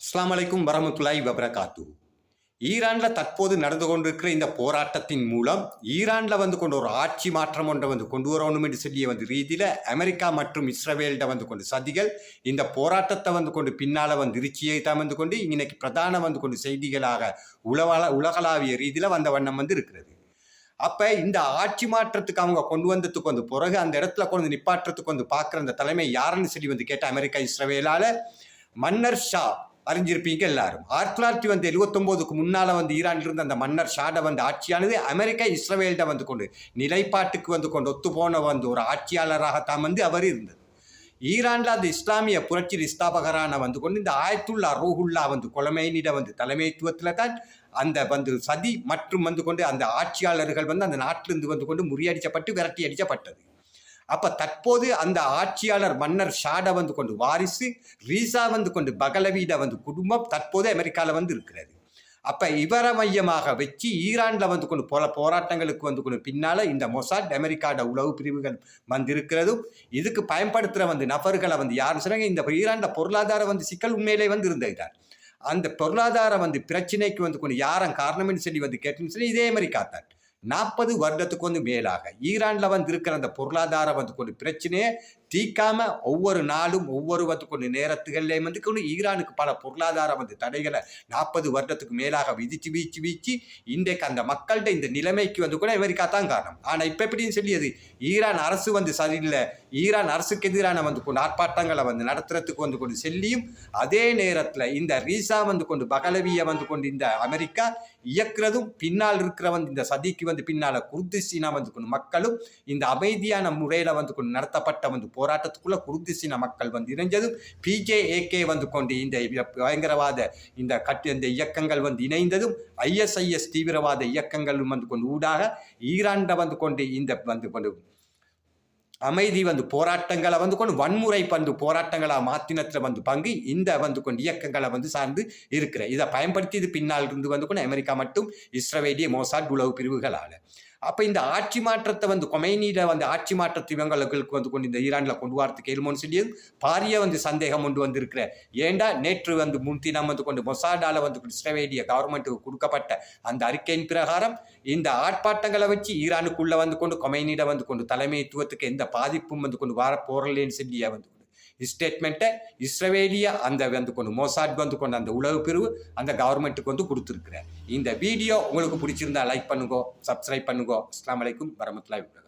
அஸ்ஸலாமு அலைக்கும் வரஹ்மத்துல்லாஹி வபரகாத்து. ஈரான்ல தற்போது நடந்து கொண்டிருக்கிற இந்த போராட்டத்தின் மூலம் ஈரான்ல கொண்டு ஒரு ஆட்சி மாற்றம் ஒன்றை கொண்டு வரணும் என்று சொல்லிய ரீதியில் அமெரிக்கா மற்றும் இஸ்ரவேல்ட கொண்டு சதிகள் இந்த போராட்டத்தை கொண்டு பின்னால இருச்சியை தான் கொண்டு இன்னைக்கு பிரதான கொண்டு செய்திகளாக உலகளாவிய ரீதியில் வந்த வண்ணம் இருக்கிறது. அப்ப இந்த ஆட்சி மாற்றத்துக்கு அவங்க கொண்டு வந்ததுக்கு பிறகு அந்த இடத்துல கொண்டு நிப்பாற்றத்துக்கு பார்க்குற அந்த தலைமை யாருன்னு சொல்லி கேட்ட அமெரிக்கா இஸ்ரவேலால மன்னர் ஷா அறிஞ்சிருப்பீங்க எல்லாரும். 1979க்கு முன்னால ஈரான்ல இருந்த அந்த மன்னர் ஷாட ஆட்சியானது அமெரிக்கா இஸ்ரவேல்ட கொண்டு நிலைப்பாட்டுக்கு கொண்டு ஒத்து போன ஒரு ஆட்சியாளராகத்தான் அவர் இருந்தது. ஈரான்ல அந்த இஸ்லாமிய புரட்சி ஸ்தாபகரான கொண்டு இந்த ஆயத்துல்லா ரூஹுல்லா கொலமைனிட தலைமைத்துவத்தில் தான் அந்த சதி மற்றும் கொண்டு அந்த ஆட்சியாளர்கள் அந்த நாட்டிலிருந்து கொண்டு முறியடிக்கப்பட்டு விரட்டி அடிக்கப்பட்டது. அப்ப தற்போது அந்த ஆட்சியாளர் மன்னர் ஷாட கொண்டு வாரிசு ரீசா கொண்டு பகலவீட குடும்பம் தற்போது அமெரிக்கால இருக்கிறது. அப்ப இவரை மையமாக வச்சு ஈரான்ல கொண்டு பல போராட்டங்களுக்கு கொண்டு பின்னால இந்த மொசாட் அமெரிக்காட உளவு பிரிவுகள் இருக்கிறதும் இதுக்கு பயன்படுத்துற நபர்களை யாருன்னு சொன்னாங்க. இந்த ஈரான்ல பொருளாதார சிக்கல் உண்மையிலே இருந்திருந்தார். அந்த பொருளாதார பிரச்சனைக்கு கொண்டு யாரும் காரணம்னு சொல்லி கேட்டுன்னு சொல்லி இதே அமெரிக்கா தான். 40 வருடத்துக்கு மேலாக ஈரான்ல இருக்கிற அந்த பொருளாதார கொண்டு பிரச்சனையை தீக்காம ஒவ்வொரு நாளும் ஒவ்வொரு கொண்டு நேரத்துகள்லேயும் கொண்டு ஈரானுக்கு பல பொருளாதார தடைகளை 40 வருடத்துக்கு மேலாக வீச்சு இன்றைக்கு அந்த மக்கள்கிட்ட இந்த நிலைமைக்கு கூட அமெரிக்கா தான் காரணம். ஆனா இப்ப எப்படின்னு சொல்லியது ஈரான் அரசு சரியில்லை, ஈரான் அரசுக்கு எதிரான கொண்டு ஆர்ப்பாட்டங்களை நடத்துறதுக்கு கொண்டு செல்லியும் அதே நேரத்தில் இந்த ரீசா கொண்டு பகலவிய கொண்டு இந்த அமெரிக்கா இயக்குறதும் பின்னால் இருக்கிற இந்த சதிக்கு பின்னால குர்து சீனா கொண்டு மக்களும் இந்த அமைதியான முறையில கொண்டு நடத்தப்பட்ட போராட்டத்துக்குள்ள குர்து சீனா மக்கள் இணைஞ்சதும் PJAK கொண்டு இந்த பயங்கரவாத இந்த இயக்கங்கள் இணைந்ததும் ISIS தீவிரவாத இயக்கங்கள் கொண்டு ஊடாக ஈரான்ல கொண்டு இந்த கொண்டு அமைதி போராட்டங்களை கொண்டு வன்முறை போராட்டங்களா மாத்தினத்துல பங்கு இந்த கொண்டு இயக்கங்களை சார்ந்து இருக்கிற இதை பயன்படுத்தி இது பின்னால் இருந்து கொண்டு அமெரிக்கா மற்றும் இஸ்ரவேலிய மொசாட் உளவு பிரிவுகளால. அப்ப இந்த ஆட்சி மாற்றத்தை கொமைனியில ஆட்சி மாற்றத்தை இவங்களுக்கு கொண்டு இந்த ஈரான்ல கொண்டு வரத்துக்கு எழுமோன்னு சொல்லியது பாரிய சந்தேகம் கொண்டு இருக்கிற. ஏண்டா நேற்று முன்தினம் கொண்டு மொசாடால இஸ்ரவேலிய கவர்மெண்ட்டுக்கு கொடுக்கப்பட்ட அந்த அறிக்கையின் பிரகாரம் இந்த ஆர்ப்பாட்டங்களை வச்சு ஈரானுக்குள்ள கொண்டு கொமைனியிட கொண்டு தலைமைத்துவத்துக்கு எந்த பாதிப்பும் கொண்டு வர போறலேன்னு சொல்லிய ஸ்டேட்மெண்ட்டை இஸ்ரவேலிய அந்த கொண்டு மொசாட் கொண்டு அந்த உளவு பிரிவு அந்த கவர்மெண்ட்டுக்கு கொடுத்துருக்குறேன். இந்த வீடியோ உங்களுக்கு பிடிச்சிருந்தா லைக் பண்ணுங்க, சப்ஸ்கிரைப் பண்ணுங்க. அஸ்ஸலாமு அலைக்கும் வரஹ்மத்துல்லாஹி வபரகாத்துஹு.